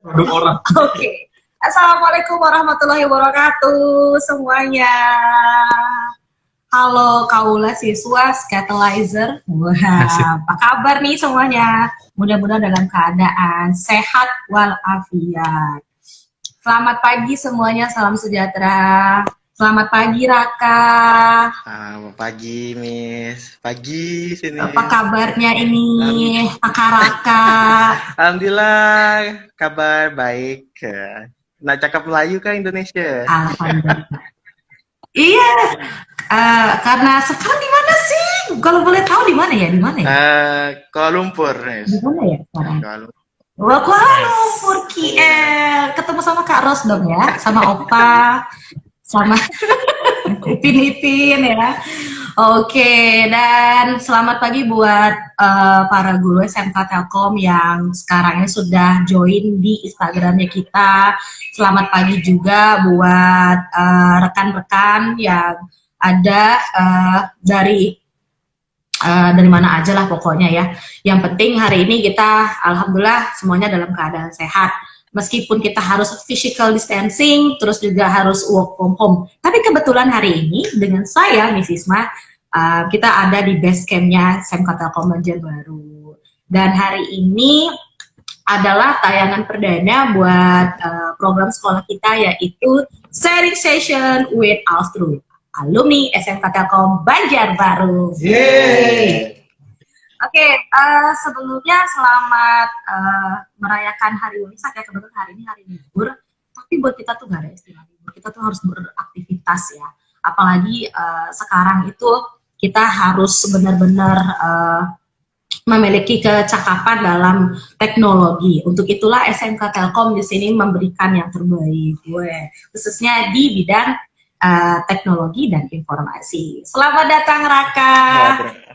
Produk orang. Oke. Assalamualaikum warahmatullahi wabarakatuh semuanya. Halo kaula siswa Scatolizer. Wah, apa kabar nih semuanya? Mudah-mudahan dalam keadaan sehat walafiat. Selamat pagi semuanya, salam sejahtera. Selamat pagi Raka. Selamat pagi Miss. Pagi sini. Apa kabarnya ini Kakak Raka? Alhamdulillah kabar baik. Nah, cakap Melayu kan Indonesia? Alhamdulillah. Iya. Karena sekarang di mana sih? Kalau boleh tahu di mana ya? Di mana ya? Kuala Lumpur, Miss. Di mana ya sekarang? Kuala Lumpur. Wah, Kuala Lumpur, KL. Ketemu sama Kak Ros dong ya, sama Opa, sama Ipin ya. Oke, dan selamat pagi buat para guru SMK Telkom yang sekarang ini sudah join di Instagramnya kita. Selamat pagi juga buat rekan-rekan yang ada dari mana aja lah pokoknya ya. Yang penting hari ini kita alhamdulillah semuanya dalam keadaan sehat. Meskipun kita harus physical distancing, terus juga harus work from home. Tapi kebetulan hari ini dengan saya, Miss Isma, kita ada di base camp-nya SMK Telkom Banjarbaru. Dan hari ini adalah tayangan perdana buat program sekolah kita, yaitu sharing session with Alstru, alumni SMK Telkom Banjarbaru. Yeay. Oke, sebelumnya selamat merayakan Hari Waisak ya, kebetulan hari ini hari libur. Tapi buat kita tuh gak ada istilah libur, kita tuh harus beraktivitas ya. Apalagi sekarang itu kita harus benar-benar memiliki kecakapan dalam teknologi. Untuk itulah SMK Telkom di sini memberikan yang terbaik, khususnya di bidang teknologi dan informasi. Selamat datang Raka.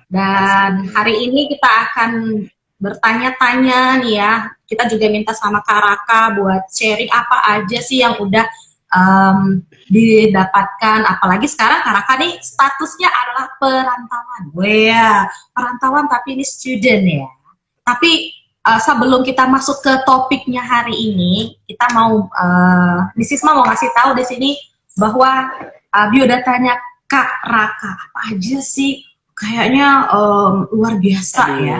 Dan hari ini kita akan bertanya-tanya nih ya. Kita juga minta sama Kak Raka buat sharing apa aja sih yang udah didapatkan. Apalagi sekarang Kak Raka nih statusnya adalah perantauan. Perantauan tapi ini student ya. Tapi sebelum kita masuk ke topiknya hari ini, kita mau Miss Isma mau ngasih tahu di sini bahwa biodatanya Kak Raka apa aja sih? Kayaknya luar biasa ya.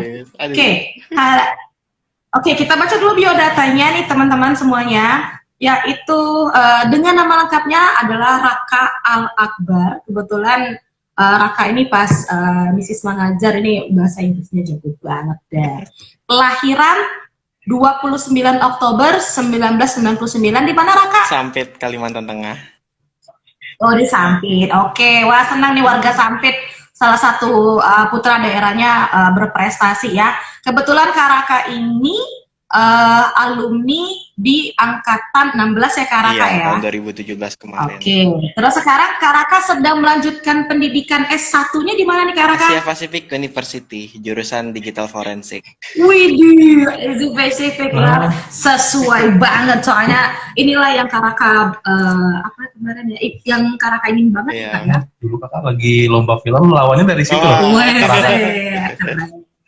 Oke, kita baca dulu biodatanya nih teman-teman semuanya. Yaitu dengan nama lengkapnya adalah Raka Al-Akbar. Kebetulan Raka ini pas Mrs. mengajar ini bahasa Inggrisnya jago banget deh. Kelahiran 29 Oktober 1999 di mana Raka? Sampit, Kalimantan Tengah. Oh, di Sampit. Oke, wah senang nih warga Sampit. Salah satu putra daerahnya berprestasi ya. Kebetulan Kak Raka ini alumni di angkatan 16 ya Kak Raka ya? Tahun 2017 kemarin. Oke, terus sekarang Kak Raka sedang melanjutkan pendidikan S1-nya di mana nih Kak Raka? Asia Pacific University, jurusan Digital Forensik. Widih, Asia Pacific lah, sesuai banget soalnya inilah yang Kak Raka apa kemarin ya, yang Kak Raka ingin banget ya. Dulu kakak lagi lomba film, lawannya dari situ.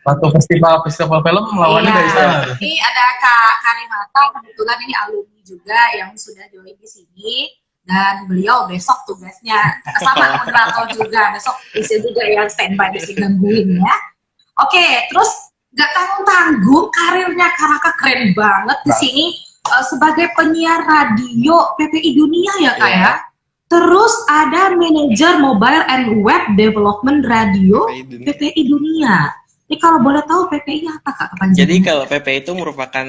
Satu festival film lawannya dari sana. Ini ada Kak Karimata, kebetulan ini alumni juga yang sudah join di sini. Dan beliau besok tugasnya sama moderator juga, besok bisa juga yang standby di sini nungguin ya. Oke, terus gak tanggung-tanggung karirnya Kak Raka keren banget di sini sebagai penyiar radio PPI Dunia ya Kak ya. Terus ada manajer mobile and web development radio PPI Dunia. Ini kalau boleh tahu PPI apa Kak? Jadi kalau PPI itu merupakan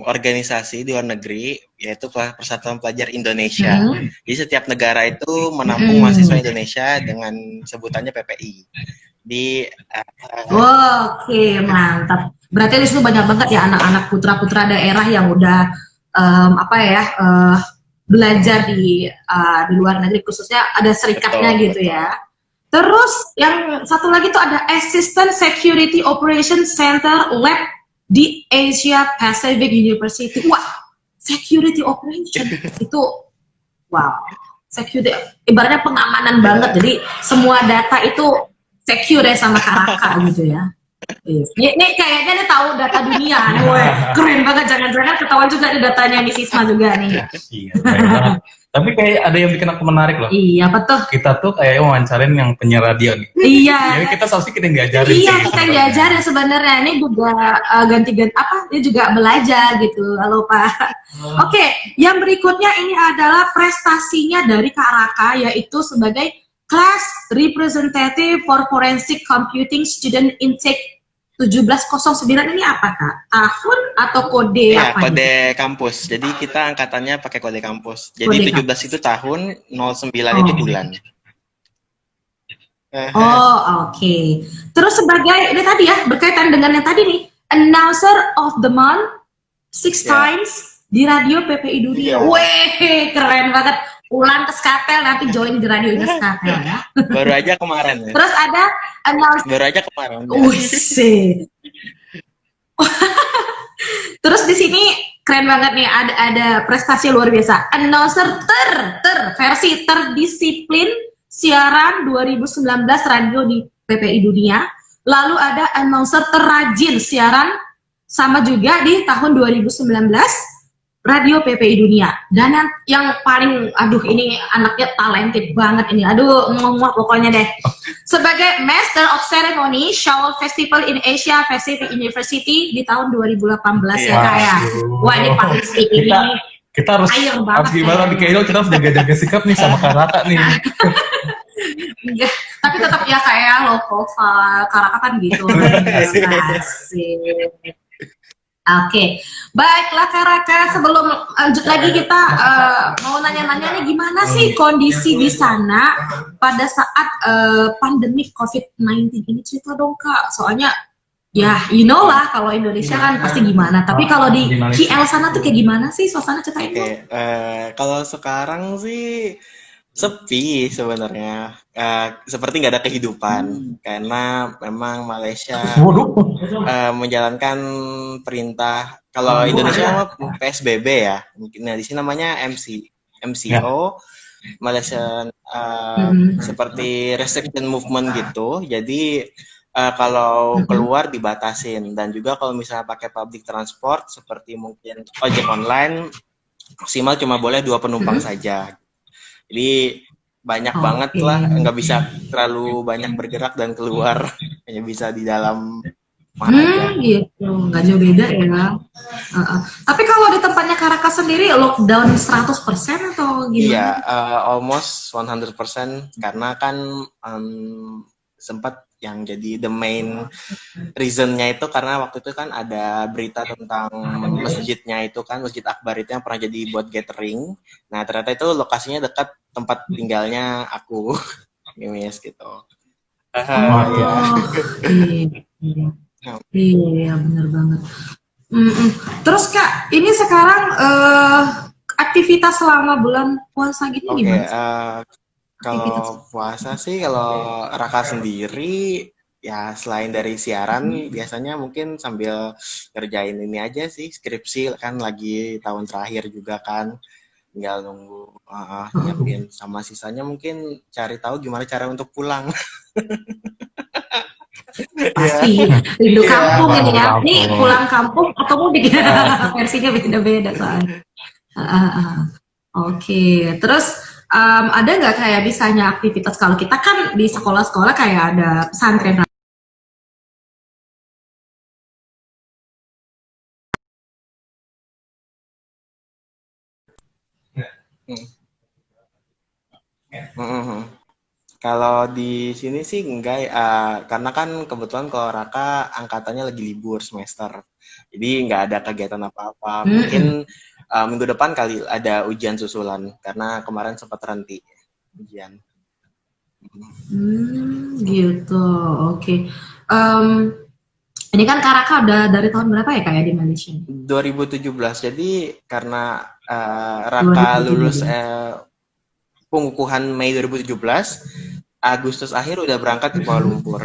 organisasi di luar negeri, yaitu Persatuan Pelajar Indonesia. Jadi setiap negara itu menampung mahasiswa Indonesia dengan sebutannya PPI. Oke, mantap. Berarti di situ banyak banget ya anak-anak putra-putra daerah yang udah belajar di luar negeri, khususnya ada serikatnya gitu ya. Terus yang satu lagi tuh ada Assistant Security Operations Center Lab di Asia Pacific University. Wah, Security Operation itu wow. Security ibaratnya pengamanan banget. Jadi semua data itu secure ya sama Kak Raka gitu ya. Ini kayaknya dia tahu data dunia nih, woy. Keren banget, jangan-jangan ketahuan juga nih datanya Miss Isma juga nih. Iya, keren banget. Tapi kayak ada yang bikin aku menarik loh. Iya, apa tuh? Kita tuh kayak wawancarin yang penyiar radio nih. Iya. Jadi kita seharusnya kita yang diajarin Iya, sih. kita yang diajarin sebenarnya. Ini juga ganti-ganti apa? Dia juga belajar gitu. Halo Pak. Oke, yang berikutnya ini adalah prestasinya dari Kak Raka, yaitu sebagai Class Representative for Forensic Computing Student Intake 1709. Ini apa Kak? Tahun atau kode Ya, apa? kode kampus. Jadi kita angkatannya pakai kode kampus. Kode Jadi 17 itu tahun, 09 itu bulan. Oh, oke. Terus sebagai ini tadi ya, berkaitan dengan yang tadi nih, Announcer of the Month 6 times di radio PPI Dunia. Weh, keren banget. Ulan ke Skatel, nanti join di radio Skatel ya. Baru aja kemarin. Ya. Terus ada announcer. Baru aja kemarin. Wih, terus di sini keren banget nih, ada prestasi luar biasa. Announcer versi terdisiplin siaran 2019 radio di PPI Dunia. Lalu ada announcer terrajin siaran sama juga di tahun 2019 radio PPI Dunia. Dan yang paling, aduh ini anaknya talented banget ini. Aduh, ngomong pokoknya deh. Sebagai Master of Ceremony Shawl Festival in Asia Pacific University di tahun 2018 ya Kak ya. Wah, ini paling ini. Kita harus gimana nih, kayaknya kita harus jaga-jaga sikap nih sama Kak Raka nih. Tapi tetap ya kayak low profile, Kak Raka kan gitu. Asik. Oke, baiklah Kak Raka, sebelum lanjut lagi kita mau nanya-nanya nih, gimana sih kondisi di sana pada saat pandemi COVID-19 ini, cerita dong Kak, soalnya ya you know lah kalau Indonesia kan pasti gimana, tapi kalau di KL sana tuh kayak gimana sih suasana, ceritain dong. Kalau sekarang sih sepi sebenarnya, seperti nggak ada kehidupan karena memang Malaysia menjalankan perintah. Kalau Indonesia mah PSBB ya, nah di sini namanya MCO, Malaysia seperti restriction movement gitu. Jadi kalau keluar dibatasin, dan juga kalau misalnya pakai public transport seperti mungkin ojek online maksimal cuma boleh 2 penumpang saja. Jadi banyak banget lah, nggak bisa terlalu banyak bergerak dan keluar, hanya bisa di dalam mana aja. Gitu, nggak jauh beda ya. Tapi kalau di tempatnya Kak Raka sendiri lockdown 100% atau gimana? Iya, almost 100%, karena kan sempat yang jadi the main reasonnya itu karena waktu itu kan ada berita tentang masjidnya itu kan, Masjid Akbar itu yang pernah jadi buat gathering. Nah ternyata itu lokasinya dekat tempat tinggalnya aku, Mimis gitu. Iya benar banget. Terus Kak, ini sekarang aktivitas selama bulan puasa gini gimana? Kalau puasa sih, kalau Raka sendiri ya selain dari siaran biasanya mungkin sambil kerjain ini aja sih, skripsi kan lagi tahun terakhir juga kan, tinggal nunggu nyiapin, sama sisanya mungkin cari tahu gimana cara untuk pulang. Pasti rindu kampung ini ya. Nih pulang kampung atau mudik versinya beda-beda soalnya. Oke, terus ada nggak kayak misalnya aktivitas, kalau kita kan di sekolah-sekolah kayak ada pesantren. Kalau di sini sih enggak, karena kan kebetulan kalau Raka angkatannya lagi libur semester, jadi nggak ada kegiatan apa-apa. Mungkin minggu depan kali ada ujian susulan, karena kemarin sempat terhenti ujian. Gitu, oke. Ini kan Kak Raka udah dari tahun berapa ya kayak di Malaysia? 2017, jadi karena Raka lulus pengukuhan Mei 2017, Agustus akhir udah berangkat ke Kuala Lumpur.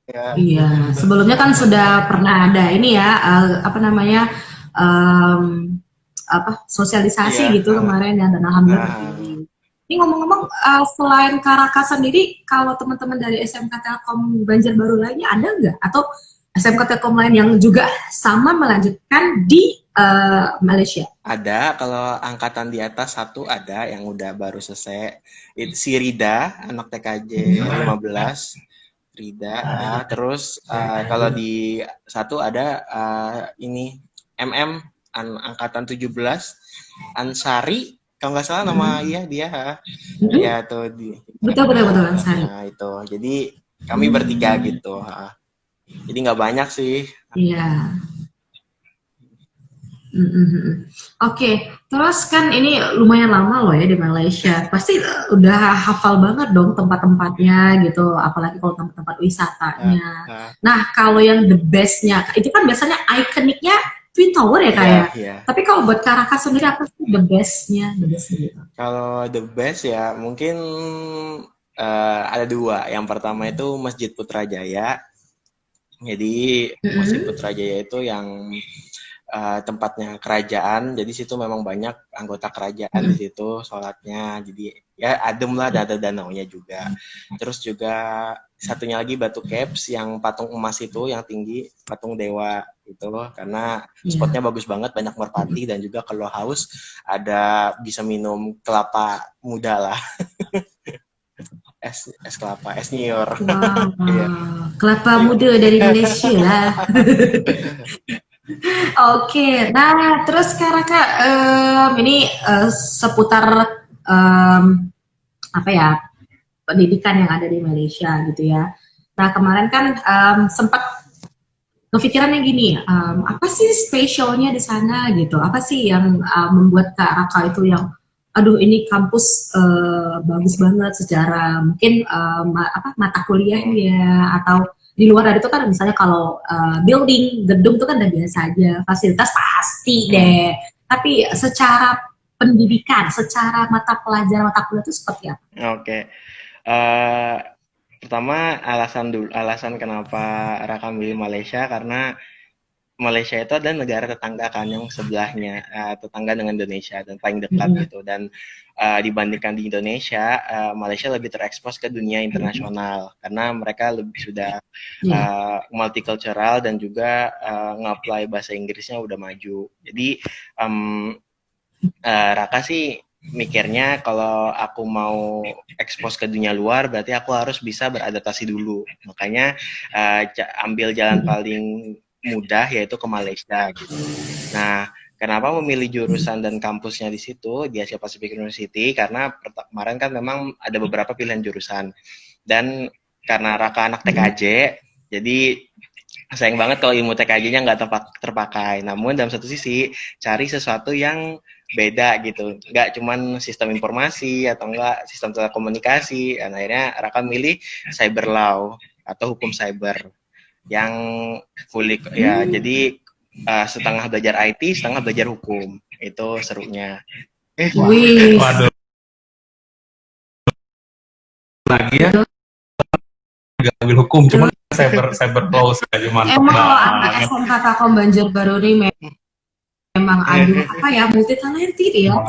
Ya. Iya, sebelumnya kan sudah pernah ada ini ya, apa namanya, sosialisasi gitu kemarin ya, dan alhamdulillah. Ini Ini ngomong-ngomong, selain Karaka sendiri, kalau teman-teman dari SMK Telkom Banjarbaru lainnya ada nggak? Atau SMK Telkom lain yang juga sama melanjutkan di Malaysia? Ada, kalau angkatan di atas satu ada yang udah baru selesai. Si Rida, anak TKJ 15. Rida, terus kalau di satu ada ini MM angkatan 17 Ansari, kalau nggak salah nama dia ya tuh betul Ansari. Nah itu, jadi kami bertiga gitu, jadi nggak banyak sih. Iya. Oke, terus kan ini lumayan lama loh ya di Malaysia. Pasti udah hafal banget dong tempat-tempatnya gitu, apalagi kalau tempat-tempat wisatanya. Nah, kalau yang the best-nya, itu kan biasanya ikoniknya Twin Tower ya kayak. Yeah. Tapi kalau buat Caracas sendiri apa sih the best-nya? Gitu. Kalau the best ya mungkin ada dua. Yang pertama itu Masjid Putrajaya. Jadi Masjid Putrajaya itu yang tempatnya kerajaan, jadi situ memang banyak anggota kerajaan di situ sholatnya, jadi ya adem lah, ada danaunya juga. Terus juga satunya lagi Batu Caps yang patung emas itu yang tinggi, patung dewa itu, karena spotnya bagus banget, banyak merpati, dan juga kalau haus ada bisa minum kelapa muda lah. es kelapa, es nyior. Wow. Kelapa muda dari Malaysia lah. Oke, nah terus Kak, ini seputar apa ya, pendidikan yang ada di Malaysia gitu ya. Nah kemarin kan sempat kepikirannya gini, apa sih spesialnya di sana gitu? Apa sih yang membuat Kak Raka itu yang, aduh ini kampus bagus banget secara mungkin mata kuliahnya, atau di luar dari itu kan misalnya kalau building, gedung itu kan udah biasa aja, fasilitas pasti deh. Tapi secara pendidikan, secara mata pelajaran, mata kuliah itu seperti apa? Oke. Pertama alasan kenapa Raka milih Malaysia, karena Malaysia itu adalah negara tetangga kan, yang sebelahnya, tetangga dengan Indonesia dan paling dekat gitu, dan dibandingkan di Indonesia, Malaysia lebih terekspos ke dunia internasional karena mereka lebih sudah multicultural, dan juga nge-apply bahasa Inggrisnya udah maju. Jadi Raka sih mikirnya kalau aku mau ekspos ke dunia luar berarti aku harus bisa beradaptasi dulu, makanya ambil jalan paling mudah yaitu ke Malaysia gitu. Nah, kenapa memilih jurusan dan kampusnya di situ di Asia Pacific University? Karena kemarin kan memang ada beberapa pilihan jurusan, dan karena Raka anak TKJ, jadi sayang banget kalau ilmu TKJ-nya nggak terpakai. Namun dalam satu sisi cari sesuatu yang beda gitu, nggak cuman sistem informasi atau enggak sistem telekomunikasi. Dan akhirnya Raka milih cyber law atau hukum cyber yang fully ya, jadi setengah belajar IT, setengah belajar hukum. Itu serunya. Waduh. Lagi ya, nggak ambil hukum, cuma cyber law saja, mantap. Emang kalau anak SMK Telkom Banjarbaru ini memang apa ya, multi talented ya.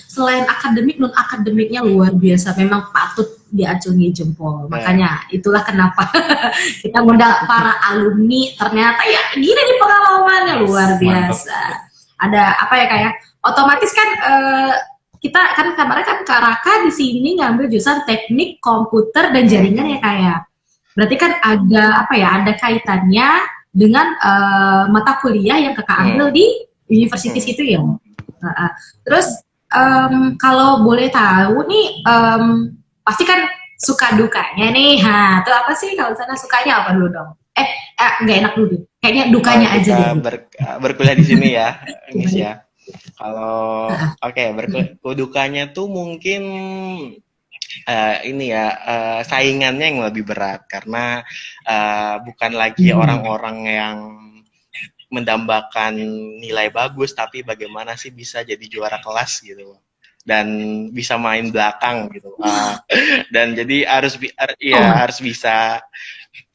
Selain akademik, non akademiknya luar biasa, memang patut diacungi jempol. Makanya itulah kenapa kita ngundang para alumni, ternyata ya gini nih pengalamannya luar biasa. Ada apa ya, kayak otomatis kan kita kan kemarin kan Kak Raka di sini ngambil jurusan teknik komputer dan jaringan ya kayak. Berarti kan ada apa ya, ada kaitannya dengan mata kuliah yang Kakak ambil di universitas itu ya. Terus kalau boleh tahu nih, pasti kan suka dukanya nih. Itu apa sih kalau sana, sukanya apa dulu dong? Nggak enak dulu. Kayaknya dukanya aja deh. Berkuliah di sini ya, Miss ya. Kalau dukanya tuh mungkin ini ya, saingannya yang lebih berat karena bukan lagi orang-orang yang mendambakan nilai bagus, tapi bagaimana sih bisa jadi juara kelas gitu dan bisa main belakang gitu, dan jadi harus bisa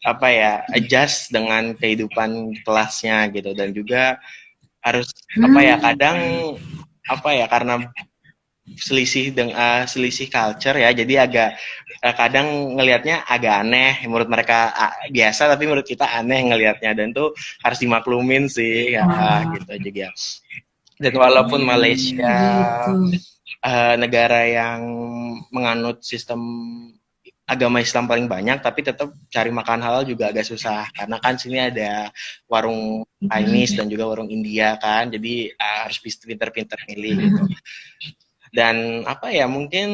apa ya, adjust dengan kehidupan kelasnya gitu, dan juga harus apa ya, kadang apa ya, karena selisih culture ya, jadi agak kadang ngelihatnya agak aneh, menurut mereka biasa tapi menurut kita aneh ngelihatnya, dan tuh harus dimaklumin sih ya, gitu juga. Dan walaupun Malaysia negara yang menganut sistem agama Islam paling banyak, tapi tetap cari makan halal juga agak susah, karena kan sini ada warung Chinese dan juga warung India kan, jadi harus pinter-pinter milih gitu. Dan apa ya, mungkin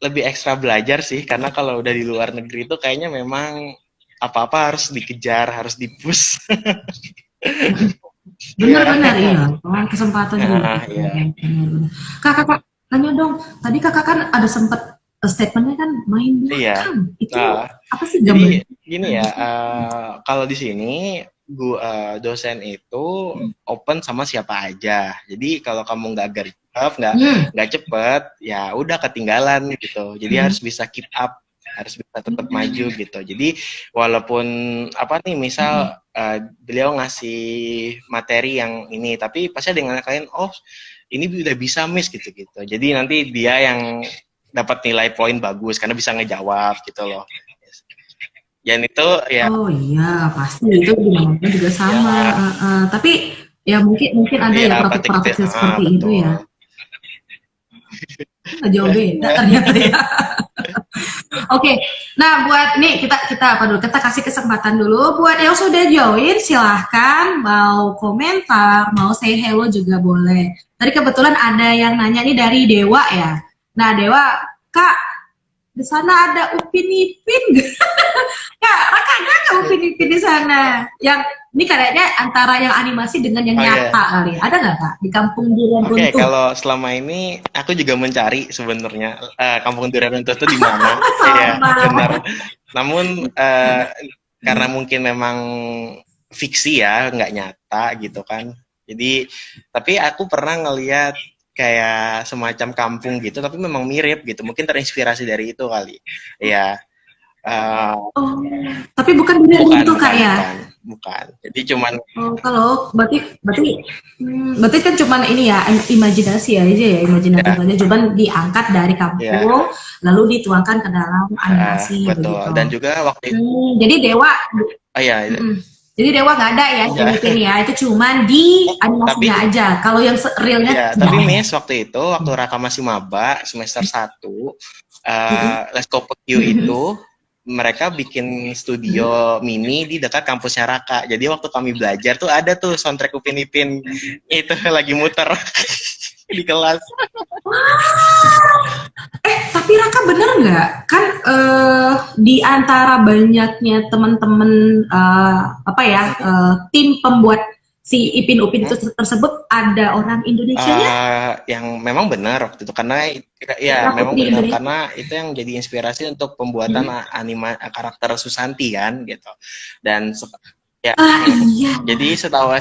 lebih ekstra belajar sih, karena kalau udah di luar negeri itu kayaknya memang apa-apa harus dikejar, harus dipush. Benar-benar iya, kesempatan juga. Iya. Kakak tanya dong, tadi kakak kan ada sempat statementnya kan main belakang, itu apa sih jadi gini ya, kalau di sini dosen itu open sama siapa aja, jadi kalau kamu nggak gercep, nggak cepet, ya udah ketinggalan gitu, jadi harus bisa keep up, harus bisa tetap maju gitu. Jadi walaupun apa nih, misal beliau ngasih materi yang ini, tapi pasti ada yang ngakain, oh ini udah bisa miss gitu-gitu, jadi nanti dia yang dapat nilai poin bagus karena bisa ngejawab gitu loh. Dan itu ya. Oh iya, pasti itu dimana juga sama. Ya. Tapi ya mungkin ada ya praktik-praktik seperti itu ya. Jauh beda ternyata ya. Oke, nah buat nih kita kasih kesempatan dulu buat yang sudah join, silahkan mau komentar, mau say hello juga boleh. Tadi kebetulan ada yang nanya nih dari Dewa ya. Nah Dewa, Kak, di sana ada Upin Ipin gak? Kak, ada Upin Ipin di sana? Yang ini kayaknya antara yang animasi dengan yang nyata kali. Ada nggak Kak di Kampung Durian Runtuh? Oke, kalau selama ini aku juga mencari sebenarnya Kampung Durian Runtuh itu di mana? Iya, benar. Namun karena mungkin memang fiksi ya, nggak nyata gitu kan. Jadi, tapi aku pernah ngelihat kayak semacam kampung gitu, tapi memang mirip gitu. Mungkin terinspirasi dari itu kali. Ya. Tapi bukan durian itu Kak ya? Bukan. Jadi cuman. Kalau berarti kan cuman ini ya, imajinasi aja ya, imajinasi aja. Cuman diangkat dari kampung, lalu dituangkan ke dalam animasi. Betul. Begitu. Dan juga waktu itu. Jadi Dewa. Jadi Dewa nggak ada ya Upin ya, itu cuman di animasinya aja. Kalau yang realnya. Ya, tapi Miss waktu itu, waktu Raka masih maba semester 1, Leskopeq itu mereka bikin studio mini di dekat kampusnya Raka. Jadi waktu kami belajar tuh ada tuh soundtrack Upin Ipin itu lagi muter di kelas. Tapi Raka bener nggak? Kan di antara banyaknya teman-teman tim pembuat si Ipin Upin itu tersebut ada orang Indonesia-nya? Yang memang benar waktu itu, karena ya memang benar karena itu yang jadi inspirasi untuk pembuatan karakter Susanti kan gitu. Dan ya, iya. Jadi setahu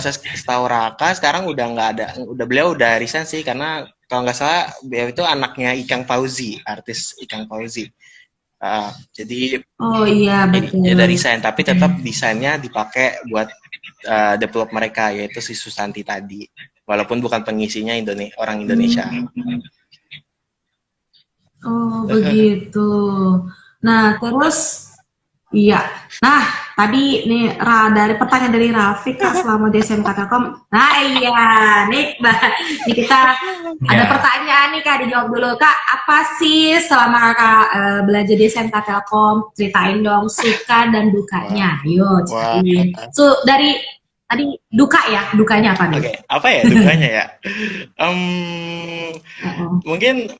Raka sekarang udah nggak ada, beliau udah resign sih, karena kalau nggak salah beliau itu anaknya Ikang Fauzi, artis Ikang Fauzi. Jadi betul. Dia dari desain, tapi tetap desainnya dipakai buat develop mereka, yaitu si Susanti tadi, walaupun bukan pengisinya orang Indonesia. Oh begitu. Nah terus tadi nih dari pertanyaan dari Rafiq Kak, selama di SMK Telkom. Nah nih kita ada pertanyaan nih Kak, dijawab dulu Kak. Apa sih selama Kakak belajar di SMK Telkom? Ceritain dong suka dan dukanya. Ayo ceritain. Dari tadi dukanya apa nih? Oke, apa ya dukanya ya? Mungkin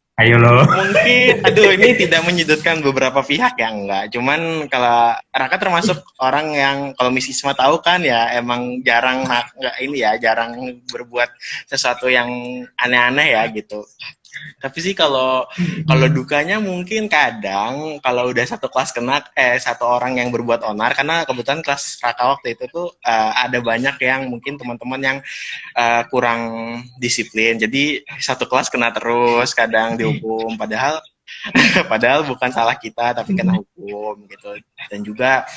ini tidak menyudutkan beberapa pihak ya, enggak. Cuman kalau Raka termasuk orang yang kalau Miss Isma tahu kan ya, emang jarang berbuat sesuatu yang aneh-aneh ya gitu. Tapi sih kalau dukanya mungkin kadang kalau udah satu kelas satu orang yang berbuat onar, karena kebetulan kelas Raka waktu itu tuh ada banyak yang mungkin teman-teman yang kurang disiplin, jadi satu kelas kena terus, kadang dihukum, padahal bukan salah kita tapi kena hukum gitu. Dan juga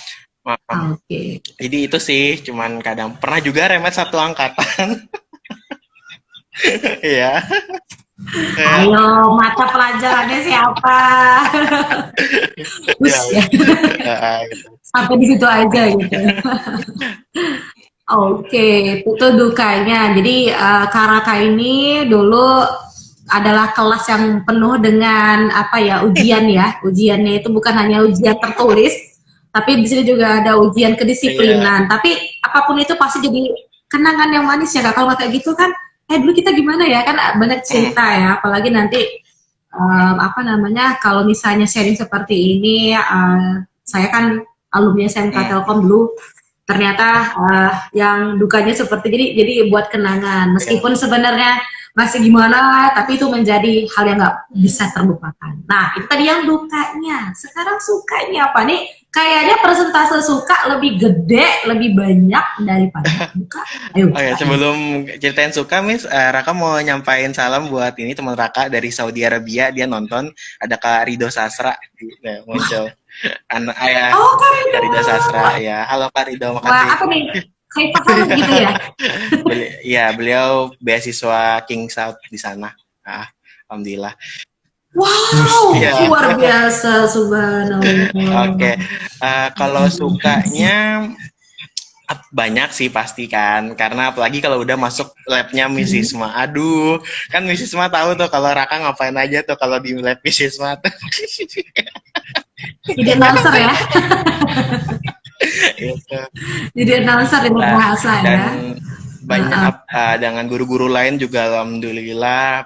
jadi itu sih, cuman kadang pernah juga remet satu angkatan. Iya. Ayo, mata pelajarannya siapa? Ya, Ya. gitu. Sampai di situ aja gitu. Oke, itu dukanya. Jadi Karaka ini dulu adalah kelas yang penuh dengan apa ya, ujian ya. Ujiannya itu bukan hanya ujian tertulis, tapi di sini juga ada ujian kedisiplinan. Tapi apapun itu pasti jadi kenangan yang manis ya Kak. Kalau kayak gitu kan, dulu kita gimana ya, kan banyak cerita ya. Apalagi nanti apa namanya, kalau misalnya sharing seperti ini, saya kan alumni SMK Telkom dulu, ternyata yang dukanya seperti jadi buat kenangan, meskipun sebenarnya masih gimana, tapi itu menjadi hal yang nggak bisa terlupakan. Nah, itu tadi yang dukanya. Sekarang sukanya apa nih? Kayaknya persentase suka lebih gede, lebih banyak daripada duka. Ayo. Oh ya, sebelum ceritain suka, Miss, Raka mau nyampain salam buat ini teman Raka dari Saudi Arabia. Dia nonton, ada Kak Rido Sasra muncul. Anak ayah Kak Rido Sasra ya. Halo Kak Rido, makasih. Wah, apa nih? Kayak pasangan gitu ya? Iya, beliau beasiswa King South di sana. Alhamdulillah. Wow, luar biasa, subhanallah. Oke, kalau sukanya banyak sih pasti kan, karena apalagi kalau udah masuk labnya Miss Isma. Aduh, kan Miss Isma tahu tuh kalau Raka ngapain aja tuh kalau di lab Miss Isma tuh. Jadi announcer ya? Gitu. Jadi announcer di bahasa ya? Dan banyak dengan guru-guru lain juga alhamdulillah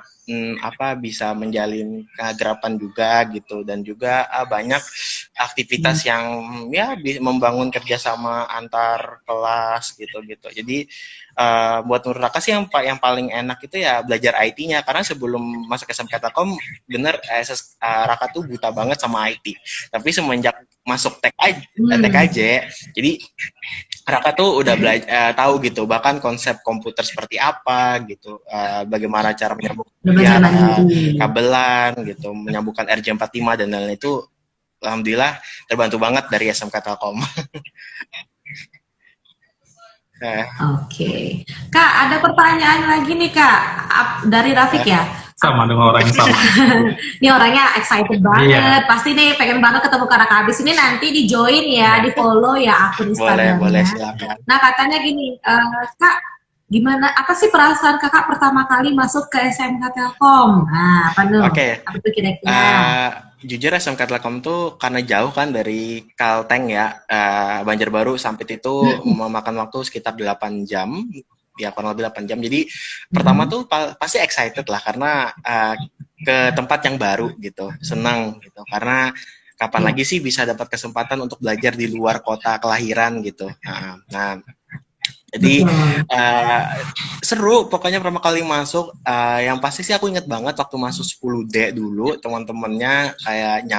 bisa menjalin keakraban juga gitu, dan juga banyak aktivitas yang ya membangun kerjasama antar kelas gitu. Jadi buat menurut Raka sih yang paling enak itu ya belajar IT-nya, karena sebelum masuk SMK Telkom bener Raka tuh buta banget sama IT, tapi semenjak masuk TKJ jadi Raka tuh udah belajar tahu gitu, bahkan konsep komputer seperti apa gitu, bagaimana cara menyambungkan kabelan gitu, menyambungkan RJ45 dan lain-lain, itu alhamdulillah terbantu banget dari SMK Telkom. Oke. Kak, ada pertanyaan lagi nih Kak, dari Rafiq ya? Sama dengan orang yang sama. Ini orangnya excited banget, pasti nih pengen banget ketemu Karaka. Habis ini nanti di join ya, di follow ya akun Instagramnya. Boleh, silakan. Nah, katanya gini, Kak, gimana, apa sih perasaan Kakak pertama kali masuk ke SMK Telkom? Nah, apa tuh? Apa tuh kira-kira? Jujur SMK Telkom tuh karena jauh kan dari Kalteng ya, Banjarbaru sampai itu memakan waktu sekitar 8 jam. Ya kurang lebih 8 jam. Jadi pertama tuh pasti excited lah, karena ke tempat yang baru gitu, senang gitu, karena kapan lagi sih bisa dapat kesempatan untuk belajar di luar kota kelahiran gitu. Nah jadi seru pokoknya pertama kali masuk. Yang pasti sih aku inget banget waktu masuk 10D dulu, teman-temannya kayak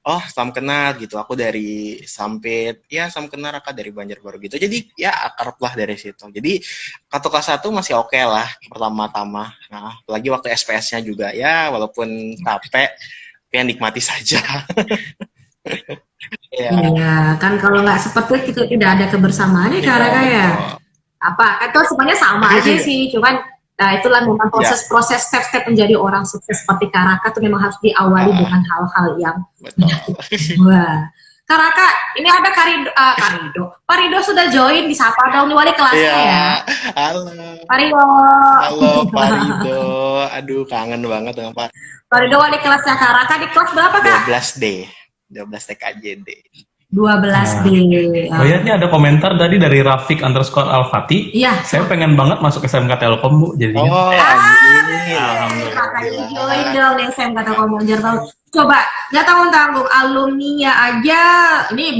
oh, salam kenal gitu. Aku dari Sampit, ya salam kenal Raka dari Banjarbaru gitu. Jadi ya akrab lah dari situ. Jadi waktu kelas 1 masih oke lah pertama-tama. Nah, apalagi waktu SPS-nya juga ya, walaupun capek, tapi nikmati saja. Iya, kan kalau nggak seperti itu tidak ada kebersamaannya Karaka ya. Apa? Itu semuanya sama aja sih, cuman itulah memang proses step-step menjadi orang sukses seperti Karaka tuh memang harus diawali dengan hal-hal yang wah. Karaka, ini ada Parido sudah join, disapa dong, wali kelasnya ya. Halo. Parido. Halo Parido. Aduh, kangen banget dengan Pak. Parido wali kelasnya Karaka di kelas berapa Kak? 12 TKJD. 12D. Oh ya, ini ada komentar tadi dari Rafiq_Alfati. Iya. Saya pengen banget masuk SMK Telkom, Bu, jadinya. Oh, makanya join dong SMK Telkom Banjarbaru. Coba, nggak tanggung-tanggung, alumninya aja, ini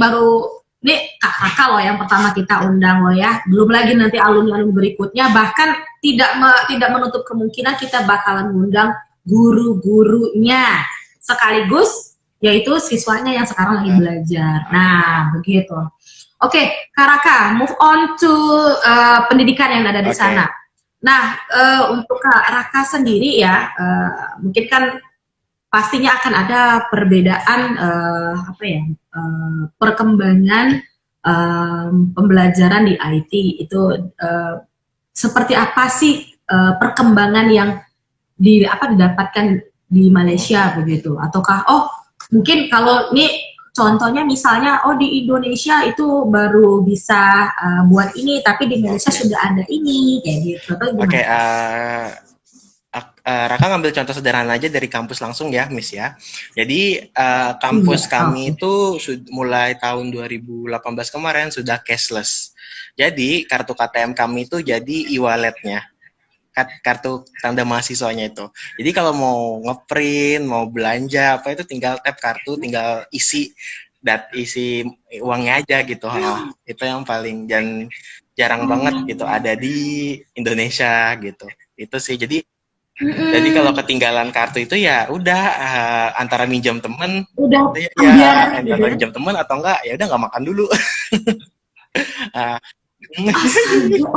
kakak loh yang pertama kita undang loh ya. Belum lagi nanti alumni berikutnya, bahkan tidak menutup kemungkinan kita bakalan mengundang guru-gurunya sekaligus yaitu siswanya yang sekarang lagi belajar. Nah, begitu. Oke, Karaka, move on to pendidikan yang ada di sana. Nah, untuk Kak Raka sendiri ya, mungkin kan pastinya akan ada perbedaan perkembangan pembelajaran di IT itu seperti apa sih perkembangan yang didapatkan di Malaysia begitu, ataukah mungkin kalau ini contohnya misalnya di Indonesia itu baru bisa buat ini tapi di Malaysia sudah ada ini kayak gitu atau gimana? Oke, Raka ngambil contoh sederhana aja dari kampus langsung ya, Miss ya. Jadi kampus kami itu mulai tahun 2018 kemarin sudah cashless. Jadi kartu KTM kami itu jadi e-walletnya, kartu tanda mahasiswanya itu. Jadi kalau mau ngeprint, mau belanja apa itu tinggal tap kartu, tinggal isi uangnya aja gitu. Itu yang paling dan jarang banget gitu ada di Indonesia gitu. Itu sih. Jadi kalau ketinggalan kartu itu ya udah antara minjam temen, antara minjam temen atau enggak ya udah nggak makan dulu.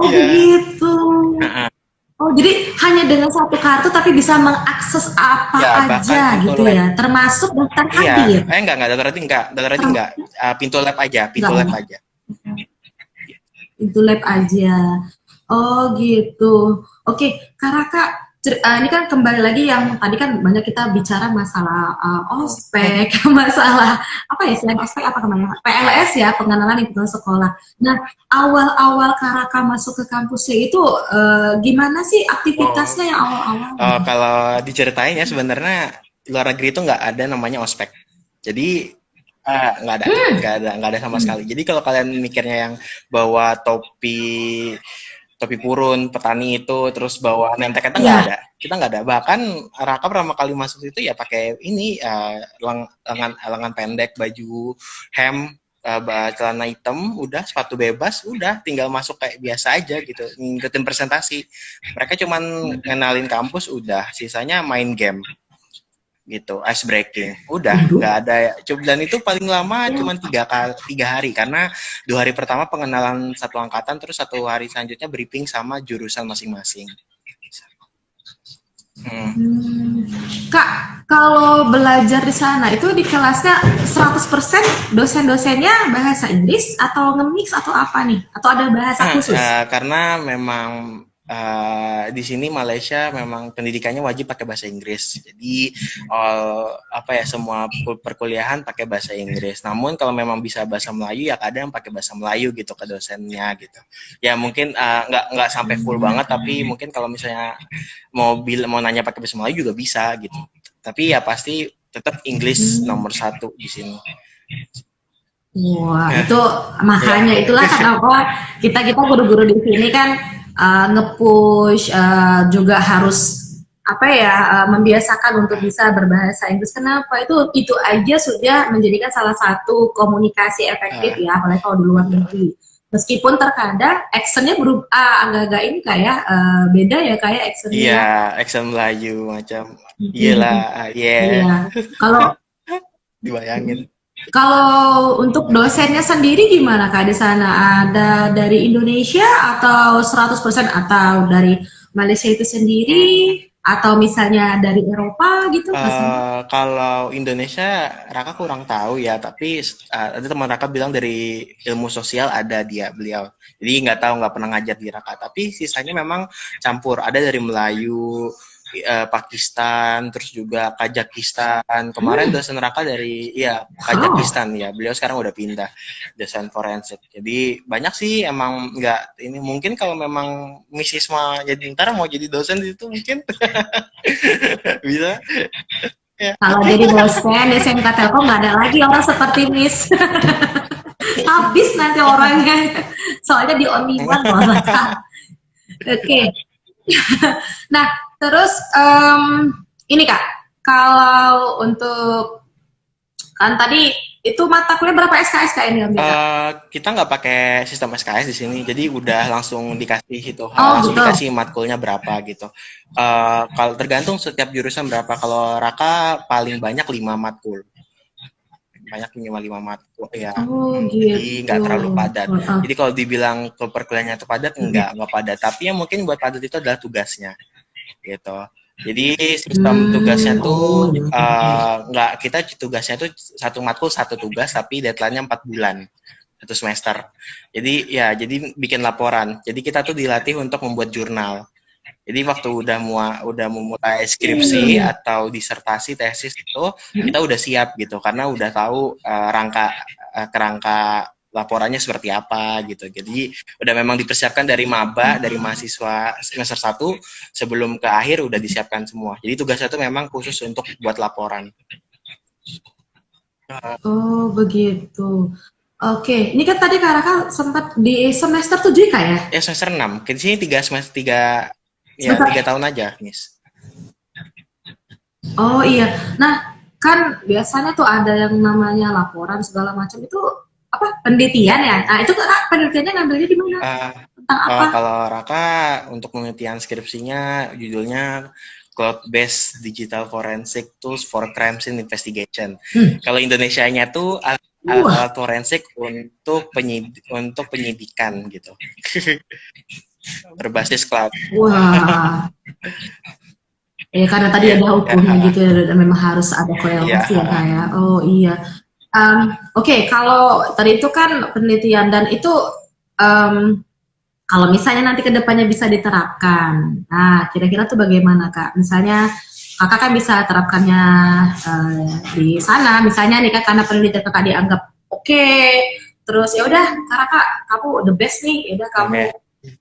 Begitu. Jadi hanya dengan satu kartu tapi bisa mengakses apa aja gitu ya, termasuk daftar hadir. Enggak daftar hati enggak. Pintu lab aja. Pintu lab aja. Oh gitu. Oke, Kak, ini kan kembali lagi yang tadi kan banyak kita bicara masalah ospek, masalah apa ya selain ospek apa namanya PLS ya, pengenalan lingkungan sekolah. Nah awal-awal Karaka masuk ke kampusnya itu gimana sih aktivitasnya yang awal-awal? Kalau diceritain ya sebenarnya luar negeri itu nggak ada namanya ospek. Jadi nggak ada sama sekali. Jadi kalau kalian mikirnya yang bawa topi purun petani itu terus bawa nentek kita nggak ada, kita nggak ada. Bahkan Raka pertama kali masuk itu ya pakai ini lengan pendek, baju hem, celana hitam, udah sepatu bebas, udah tinggal masuk kayak biasa aja gitu, ngikutin presentasi. Mereka cuman ngenalin kampus, udah sisanya main game gitu, ice breaking, udah nggak ada. Dan itu paling lama cuma 3 hari karena 2 hari pertama pengenalan satu angkatan, terus 1 hari selanjutnya briefing sama jurusan masing-masing. Kak, kalau belajar di sana itu di kelasnya 100% dosen-dosennya bahasa Inggris atau nge-mix atau apa nih? Atau ada bahasa khusus? Karena memang di sini Malaysia memang pendidikannya wajib pakai bahasa Inggris. Jadi semua perkuliahan pakai bahasa Inggris. Namun kalau memang bisa bahasa Melayu ya kadang pakai bahasa Melayu gitu ke dosennya gitu. Ya mungkin nggak sampai full banget, tapi mungkin kalau misalnya mau nanya pakai bahasa Melayu juga bisa gitu. Tapi ya pasti tetap English nomor 1 di sini. Wah, itu makanya itulah kenapa kita guru-guru di sini kan nge-push juga harus membiasakan untuk bisa berbahasa Inggris. Kenapa? Itu aja sudah menjadikan salah satu komunikasi efektif ya, apalagi kalau di luar negeri. Meskipun terkadang aksennya agak-agak ini kayak beda ya kayak aksennya. Iya, aksen Melayu macam. Iyalah, Kalau dibayangin. Kalau untuk dosennya sendiri gimana Kak di sana? Ada dari Indonesia atau 100% atau dari Malaysia itu sendiri atau misalnya dari Eropa gitu? Kalau Indonesia Raka kurang tahu ya, tapi ada teman Raka bilang dari ilmu sosial ada beliau. Jadi nggak pernah ngajar di Raka, tapi sisanya memang campur. Ada dari Melayu, Pakistan, terus juga Kazakhstan. Kemarin dosen Raka dari Kazakhstan ya. Beliau sekarang udah pindah dosen forensik. Jadi banyak sih emang nggak ini. Mungkin kalau memang Miss Isma jadi ntar mau jadi dosen itu mungkin bisa. Ya. Kalau jadi dosen di SMK Telkom nggak ada lagi orang seperti Miss. Habis nanti orangnya. Soalnya di only one loh. Oke. Nah, terus ini Kak, kalau untuk kan tadi itu mata kuliah berapa SKS Kak ini? Kita nggak pakai sistem SKS di sini, jadi udah langsung dikasih langsung dikasih matkulnya berapa gitu. Kalau tergantung setiap jurusan berapa. Kalau Raka paling banyak 5 matkul. Banyak minimal 5 matkul ya. Jadi nggak terlalu padat. Jadi kalau dibilang ke perkuliahannya itu padat, nggak padat. Tapi yang mungkin buat padat itu adalah tugasnya, gitu. Jadi sistem tugasnya tuh kita tugasnya tuh 1 matkul 1 tugas, tapi deadline-nya 4 bulan 1 semester. Jadi bikin laporan. Jadi kita tuh dilatih untuk membuat jurnal. Jadi waktu udah memulai skripsi atau disertasi tesis itu kita udah siap gitu karena udah tahu kerangka laporannya seperti apa gitu. Jadi udah memang dipersiapkan dari maba, dari mahasiswa semester 1 sebelum ke akhir udah disiapkan semua. Jadi tugasnya itu memang khusus untuk buat laporan. Oh, begitu. Oke, ini kan tadi Kak Raka sempat di semester 7 Kak ya? Ya semester 6. Di sini 3 tahun aja, Miss. Oh iya. Nah, kan biasanya tuh ada yang namanya laporan segala macam itu apa? Penelitian ya. Nah, itu Kak penelitiannya ngambilnya di mana? Tentang apa? Kalau Raka untuk penelitian skripsinya judulnya Cloud-based Digital Forensic Tools for Crime Scene Investigation. Kalau Indonesianya tuh alat forensik untuk penyidikan gitu. Berbasis cloud. Wah. Ya karena tadi ada hukumnya gitu ya, dan memang harus ada korelasi ya Kak ya. Oh iya. Oke, kalau tadi itu kan penelitian dan itu kalau misalnya nanti kedepannya bisa diterapkan, nah kira-kira tuh bagaimana Kak? Misalnya Kakak kan bisa terapkannya di sana, misalnya nih Kak karena penelitian Kakak dianggap oke, terus ya udah Kakak kamu the best nih, ya udah kamu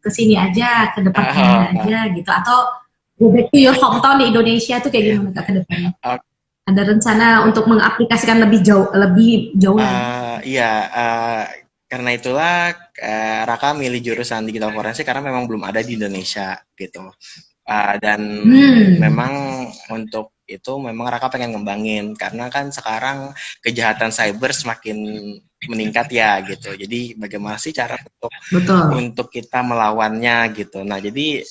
kesini aja, ke depannya aja gitu, atau go back to your hometown di Indonesia tuh kayak gimana Kak ke depannya? Ada rencana untuk mengaplikasikan lebih jauh karena itulah Raka milih jurusan digital forensik karena memang belum ada di Indonesia gitu. Dan memang untuk itu memang Raka pengen ngembangin karena kan sekarang kejahatan cyber semakin meningkat ya gitu. Jadi bagaimana sih cara untuk kita melawannya gitu. Nah, jadi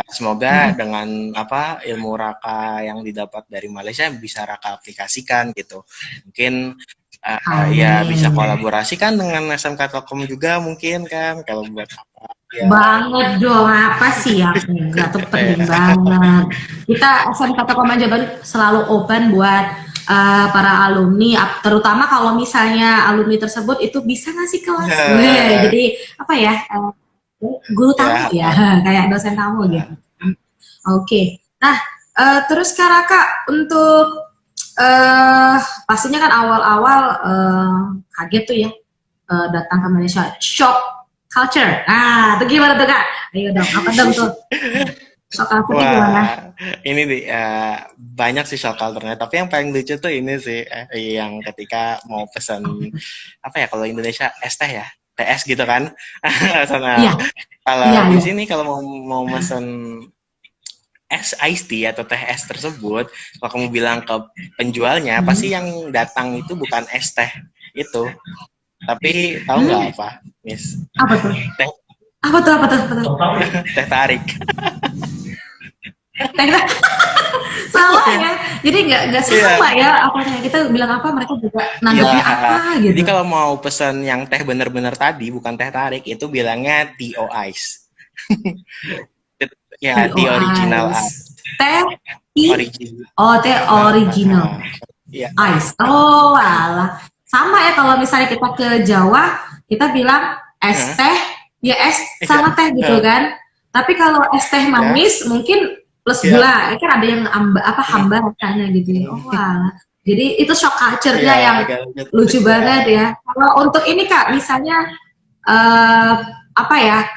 semoga dengan ilmu Raka yang didapat dari Malaysia bisa Raka aplikasikan gitu. Mungkin ya bisa kolaborasi kan dengan SMK Telkom juga mungkin kan kalau buat ya. Banget dong, apa sih ya enggak tuh penting banget. Kita SMK Telkom aja selalu open buat para alumni, terutama kalau misalnya alumni tersebut itu bisa ngasih kelas. Jadi apa ya, guru tamu ya, kayak dosen tamu gitu. Oke. Nah, terus Kak Raka untuk pastinya kan awal-awal kaget tuh ya datang ke Malaysia, shock culture. Nah, itu gimana tuh Kak? Ayo dong, apa dong tuh? Shock culture gimana? Ini nih banyak sih shock culture-nya, tapi yang paling lucu tuh ini sih yang ketika mau pesan kalau Indonesia es teh ya, TS gitu kan. Sana kalau di sini kalau mau pesan iced tea atau teh es tersebut, kalau kamu bilang ke penjualnya, pasti yang datang itu bukan es teh itu, tapi tahu nggak apa, Miss? Apa tuh? Apa tuh? Teh tarik. Salah ya, jadi nggak sama ya apanya kita bilang apa mereka juga nanggapnya apa gitu. Jadi kalau mau pesan yang teh bener-bener tadi bukan teh tarik, itu bilangnya TO ice. Ya, teh original ice. Teh original ice. Oh alah, sama ya kalau misalnya kita ke Jawa kita bilang es teh ya es sama teh gitu kan. Tapi kalau es teh manis mungkin plus gula, kan ada yang hamba rasanya gitu ya. Oh alah. Jadi itu shock culture-nya yang lucu banget ya. Kalau untuk ini Kak, misalnya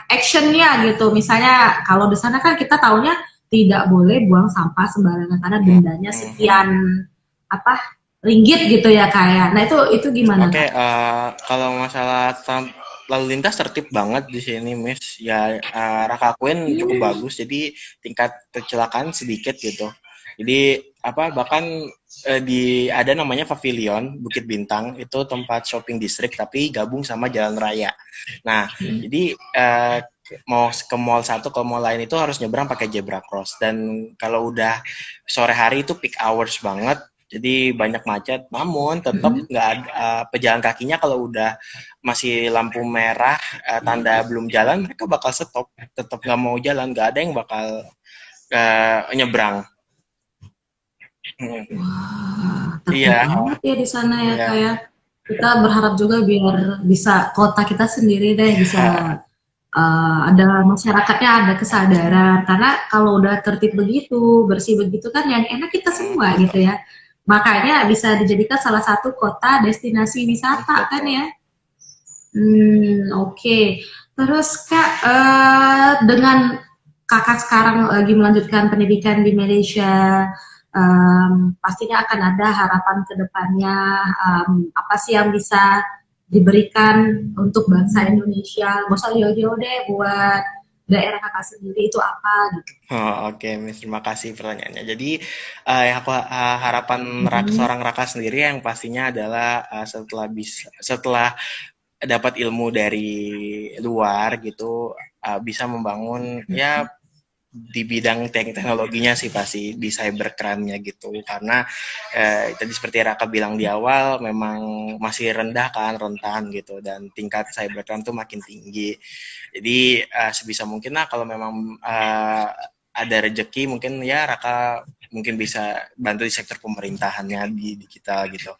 actionnya gitu, misalnya kalau di sana kan kita taunya tidak boleh buang sampah sembarangan karena dendanya sekian ringgit gitu ya kayak. Nah itu gimana? Kalau masalah lalu lintas tertib banget di sini, Miss. Ya Raka akuin cukup bagus, jadi tingkat kecelakaan sedikit gitu. Jadi bahkan ada namanya Pavilion Bukit Bintang, itu tempat shopping district tapi gabung sama jalan raya. Nah, jadi mau ke mall satu ke mall lain itu harus nyebrang pakai zebra cross, dan kalau udah sore hari itu peak hours banget, jadi banyak macet. Namun tetap nggak ada pejalan kakinya kalau udah masih lampu merah tanda belum jalan, mereka bakal stop, tetap nggak mau jalan, nggak ada yang bakal nyebrang. Wah, banget ya di sana ya kayak kita berharap juga biar bisa kota kita sendiri deh bisa ada masyarakatnya ada kesadaran karena kalau udah tertib begitu bersih begitu kan yang enak kita semua gitu ya, makanya bisa dijadikan salah satu kota destinasi wisata kan ya. Oke. Terus Kak, dengan Kakak sekarang lagi melanjutkan pendidikan di Malaysia, pastinya akan ada harapan ke depannya, apa sih yang bisa diberikan untuk bangsa Indonesia? Gak usah jauh-jauh deh, buat daerah Kakak sendiri itu apa gitu. Oke, Miss, terima kasih pertanyaannya. Jadi, yang aku harapan seorang Raka sendiri yang pastinya adalah setelah dapat ilmu dari luar gitu, bisa membangun ya di bidang teknologinya sih pasti di cybercrime-nya gitu, karena tadi seperti Raka bilang di awal memang masih rendah kan, rentan gitu, dan tingkat cybercrime tuh makin tinggi. Jadi sebisa mungkin lah kalau memang ada rezeki mungkin ya Raka mungkin bisa bantu di sektor pemerintahannya di kita gitu.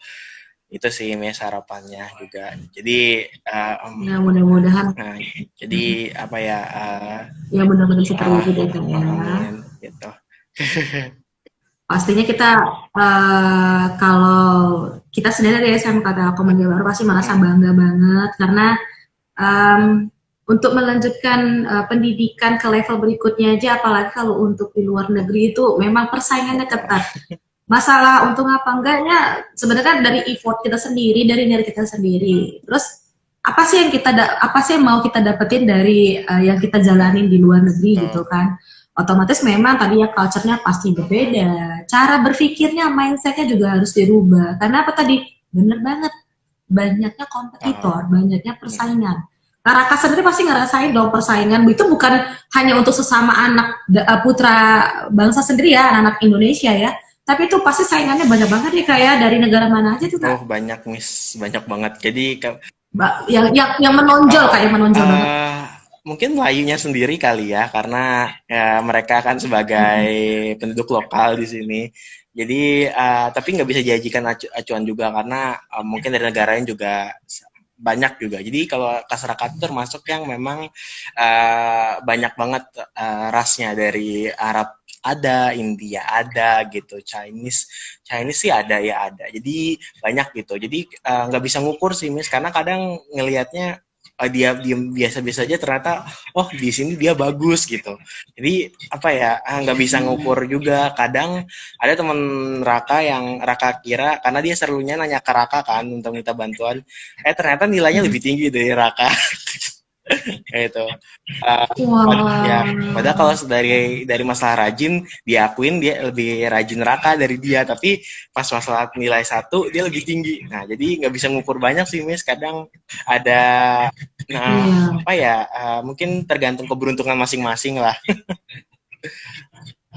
Itu sih Mes harapannya juga. Jadi Ya mudah-mudahan. Nah, jadi apa ya? Ya benar-benar bisa terwujud ya. Amin, gitu. Pastinya kita kalau kita sendiri dari SMK Telkom Jawa Baru pasti merasa bangga banget karena untuk melanjutkan pendidikan ke level berikutnya aja, apalagi kalau untuk di luar negeri itu memang persaingannya ketat. Masalah untung apa enggaknya sebenarnya dari effort kita sendiri, dari diri kita sendiri. Terus apa sih yang mau kita dapetin dari yang kita jalanin di luar negeri gitu kan? Otomatis memang tadi ya culture-nya pasti berbeda, cara berpikirnya, mindset-nya juga harus dirubah. Karena apa tadi? Bener banget, banyaknya kompetitor, banyaknya persaingan. Nah, Raka sendiri pasti ngerasain dong persaingan. Itu bukan hanya untuk sesama anak putra bangsa sendiri ya, anak Indonesia ya. Tapi itu pasti saingannya banyak banget ya kayak dari negara mana aja tuh Kak? Oh banyak Miss, banyak banget. Jadi yang menonjol kayak menonjol banget. Mungkin Melayunya sendiri kali ya, karena ya, mereka kan sebagai penduduk lokal di sini. Jadi tapi nggak bisa diajikan acuan juga karena mungkin dari negara lain juga banyak juga. Jadi kalau masyarakat itu termasuk yang memang banyak banget rasnya, dari Arab ada, India ada gitu, Chinese sih ada ya ada. Jadi banyak gitu. Jadi nggak bisa ngukur sih Miss, karena kadang ngelihatnya dia biasa-biasa aja, ternyata oh di sini dia bagus gitu. Jadi apa ya, nggak bisa ngukur juga. Kadang ada teman Raka yang Raka kira, karena dia serunya nanya ke Raka kan untuk minta bantuan, ternyata nilainya lebih tinggi dari Raka. Kayak itu. Ya, padahal kalau dari masalah rajin, diakuin dia lebih rajin Raka dari dia, tapi pas masalah nilai 1 dia lebih tinggi. Nah, jadi nggak bisa ngukur banyak sih Miss. Kadang ada, apa ya, mungkin tergantung keberuntungan masing-masing lah.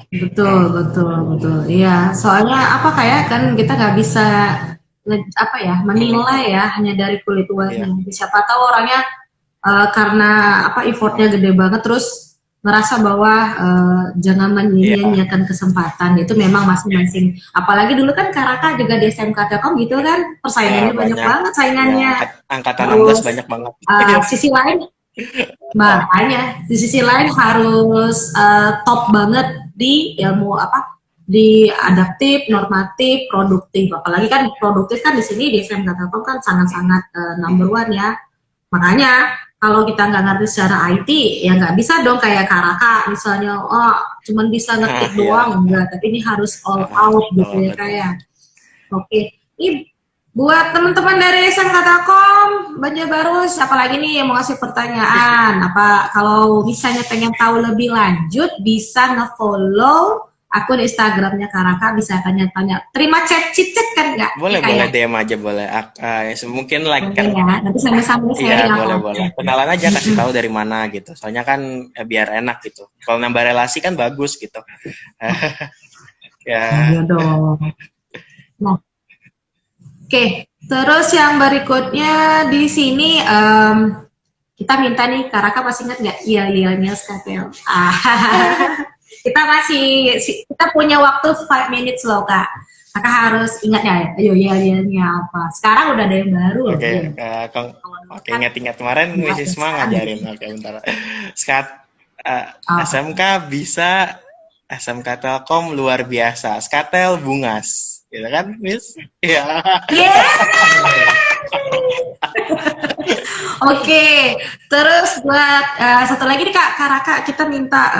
Betul. Iya, soalnya apa kayak kan kita nggak bisa apa ya menilai ya hanya dari kulit luarnya. Siapa tahu orangnya karena apa effortnya gede banget, terus ngerasa bahwa jangan menyia-nyiakan kesempatan. Itu memang masing-masing. Apalagi dulu kan Karaka juga di SMK Telkom gitu kan, persaingannya banyak banget saingannya. Angkatan 16 banyak banget. Sisi lain makanya di sisi lain harus top banget di ilmu di adaptif, normatif, produktif. Apalagi kan produktif kan di sini di SMK Telkom kan sangat-sangat number one ya. Makanya kalau kita nggak ngerti secara IT ya nggak bisa dong kayak Karaka misalnya, cuman bisa ngetik doang, enggak, tapi ini harus all out gitu ya kayak. Oke, ini buat teman-teman dari SMK Telkom Banjarbaru, siapa lagi nih yang mau ngasih pertanyaan? Apa kalau misalnya pengen tahu lebih lanjut bisa nge-follow akun Instagramnya Karaka, bisa tanya-tanya. Terima chat kan nggak? Boleh DM aja boleh. Mungkin like kan. Ya, nanti sambil sharing. Iya boleh. Kenalan aja, kasih tahu dari mana gitu. Soalnya kan biar enak gitu. Kalau nambah relasi kan bagus gitu. Ya. Iya dong. Nah, oke. Terus yang berikutnya di sini kita minta nih, Karaka masih ingat nggak? Iya Skatel. Kita punya waktu 5 minutes loh Kak. Kakak harus ingat ya, ayo iya apa. Sekarang udah ada yang baru. Oke. Oke, ingat-ingat kemarin Miss Isma ngajarin. Oke, bentar. Oh. SMK bisa, SMK Telkom luar biasa. Skatel bungas. Gitu kan, Miss? Iya. Yeah. Oke, terus buat satu lagi nih Kak Raka, kita minta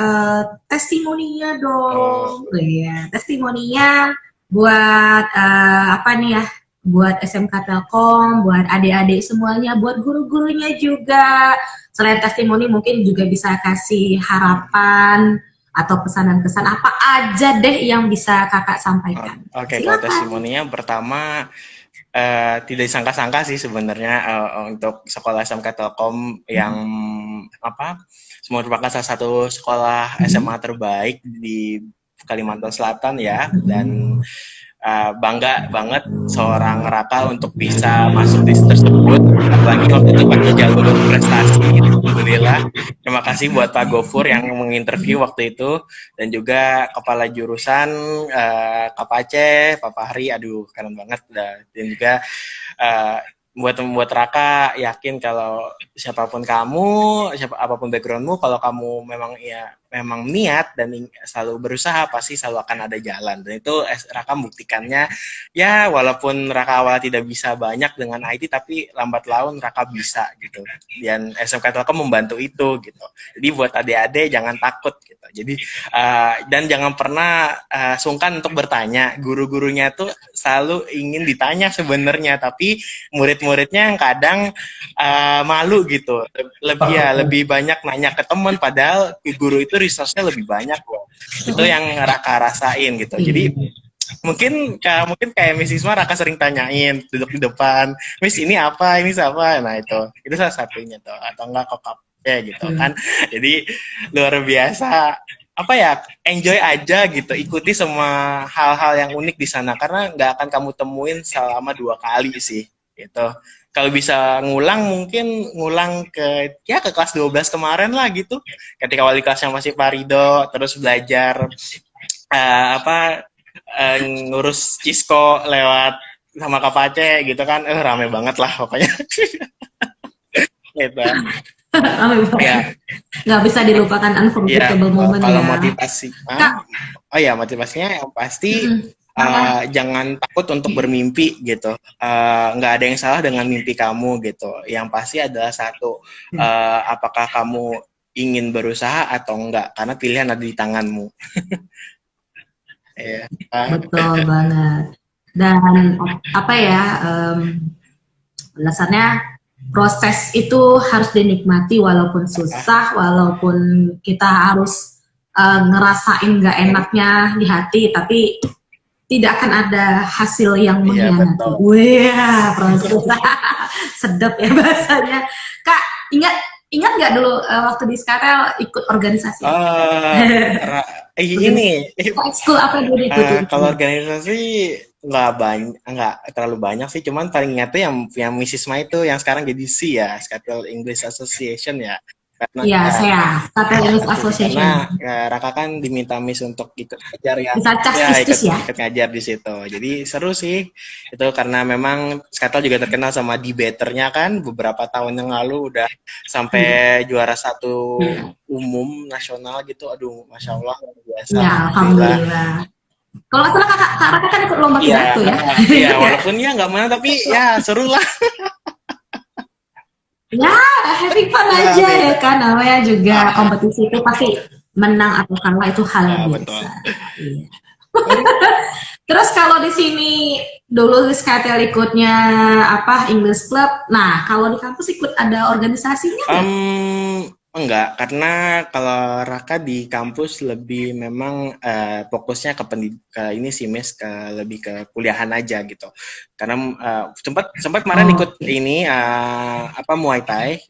testimoninya dong. Iya, testimoninya buat apa nih ya? Buat SMK Telkom, buat adik-adik semuanya, buat guru-gurunya juga. Selain testimoni mungkin juga bisa kasih harapan atau pesanan-pesan apa aja deh yang bisa Kakak sampaikan. Oke, kalau testimoninya pertama tidak disangka-sangka sih sebenarnya untuk sekolah SMK Telkom yang merupakan salah satu sekolah SMA terbaik di Kalimantan Selatan ya, dan bangga banget seorang Raka untuk bisa masuk di tersebut, apalagi waktu itu pakai jalur prestasi. Alhamdulillah, terima kasih buat Pak Gofur yang menginterview waktu itu, dan juga kepala jurusan Kak Pace, Pak Fahri, aduh keren banget, dan juga buat Raka, yakin kalau siapapun kamu, apapun backgroundmu, kalau kamu memang niat dan selalu berusaha, pasti selalu akan ada jalan. Dan itu Raka buktikannya, ya walaupun Raka awal tidak bisa banyak dengan IT, tapi lambat laun Raka bisa gitu. Dan SMK Telkom membantu itu gitu. Jadi buat adik-adik jangan takut gitu. Jadi dan jangan pernah sungkan untuk bertanya. Guru-gurunya tuh selalu ingin ditanya sebenarnya, tapi murid-muridnya yang kadang malu gitu. Lebih banyak nanya ke teman, padahal guru itu resource-nya lebih banyak loh. Itu yang Raka rasain gitu. Jadi mungkin kayak Miss Isma, Raka sering tanyain duduk di depan, Miss ini apa, ini siapa, nah itu salah satunya tuh, atau enggak kokap ya gitu kan. Jadi luar biasa, apa ya, enjoy aja gitu, ikuti semua hal-hal yang unik di sana, karena nggak akan kamu temuin selama 2 kali sih gitu. Kalau bisa ngulang, mungkin ngulang ke kelas 12 kemarin lah gitu, ketika wali kelasnya masih Pak Rido, terus belajar ngurus Cisco lewat sama Kak Pace gitu kan, rame banget lah pokoknya. Gitu. Ya. Nggak bisa dilupakan, unforgettable moment kalau ya. Motivasi, motivasinya yang pasti jangan takut untuk bermimpi gitu. Nggak ada yang salah dengan mimpi kamu gitu. Yang pasti adalah satu, apakah kamu ingin berusaha atau enggak, karena pilihan ada di tanganmu. Betul banget. Dan apa ya, alasannya proses itu harus dinikmati, walaupun susah, walaupun kita harus ngerasain nggak enaknya di hati, tapi tidak akan ada hasil yang mengkhianati. Wah, proses sedap ya bahasanya. Kak, ingat nggak dulu waktu di Skatel ikut organisasi? Ini ekskul apa dulu ikutin? Kalau organisasi nggak terlalu banyak sih, cuman paling ingat tuh yang Miss Isma itu yang sekarang jadi C ya, Skatel English Association ya. Iya, saya Skatel English Association. Karena Raka kan diminta Miss untuk ikut ngajar ya. Ikut ngajar di situ. Jadi seru sih itu, karena memang Skatel juga terkenal sama debaternya kan, beberapa tahun yang lalu udah sampai juara 1 umum nasional gitu. Aduh, masya Allah, luar biasa. Ya, alhamdulillah. Kalau nggak salah Kak Raka kan ikut lomba pidato ya? Iya, walaupun ya nggak menang, tapi ya seru lah. Ya, having fun aja ya kan, namanya juga kompetisi itu pasti menang atau kalah itu hal yang biasa. Iya. Terus kalau di sini dulu di Skatel ikutnya English Club. Nah, kalau di kampus ikut ada organisasinya nggak? Enggak, karena kalau Raka di kampus lebih memang fokusnya ke ini sih, Miss, lebih ke kuliahan aja gitu. Karena sempat kemarin ikut ini Muay Thai,